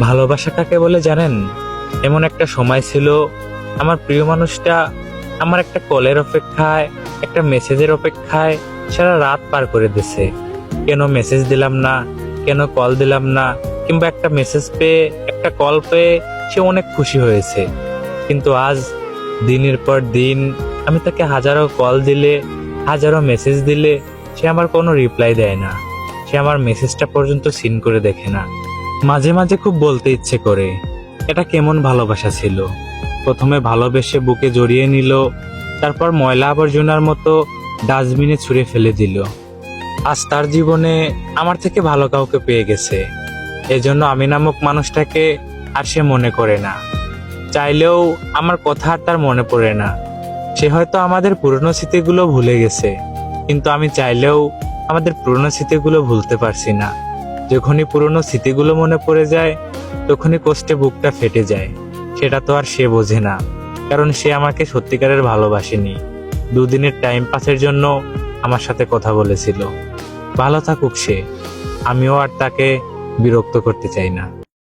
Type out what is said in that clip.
ভালোবাসা কাকে বলে জানেন? এমন একটা সময় ছিল, আমার প্রিয় মানুষটা আমার একটা কলের অপেক্ষায়, একটা মেসেজের অপেক্ষায় সারা রাত পার করে দিছে। কেন মেসেজ দিলাম না, কেন কল দিলাম না, কিংবা একটা মেসেজ পেয়ে, একটা কল পেয়ে সে অনেক খুশি হয়েছে। কিন্তু আজ দিনের পর দিন আমি তাকে হাজারো কল দিলে, হাজারো মেসেজ দিলে সে আমার কোনো রিপ্লাই দেয় না। সে আমার মেসেজটা পর্যন্ত সিন করে দেখে না। মাঝে মাঝে খুব বলতে ইচ্ছে করে, এটা কেমন ভালোবাসা ছিল। প্রথমে ভালোবেসে বুকে জড়িয়ে নিল, তারপর ময়লা আবর্জনার মতো ডাস্টবিনে ছুঁড়ে ফেলে দিল। আজ তার জীবনে আমার থেকে ভালো কাউকে পেয়ে গেছে। এজন্য আমি নামক মানুষটাকে আর সে মনে করে না। চাইলেও আমার কথা আর তার মনে পড়ে না। সে হয়তো আমাদের পুরনো স্মৃতিগুলো ভুলে গেছে, কিন্তু আমি চাইলেও আমাদের পুরনো স্মৃতিগুলো ভুলতে পারছি না। যখনই পুরনো স্মৃতিগুলো মনে পড়ে যায়, তখনই কষ্টে বুকটা ফেটে যায়। সেটা তো আর সে বোঝে না, কারণ সে আমাকে সত্যিকারের ভালোবাসেনি। দুদিনের টাইম পাসের জন্য আমার সাথে কথা বলেছিল। ভালো থাকুক সে, আমিও আর তাকে বিরক্ত করতে চাই না।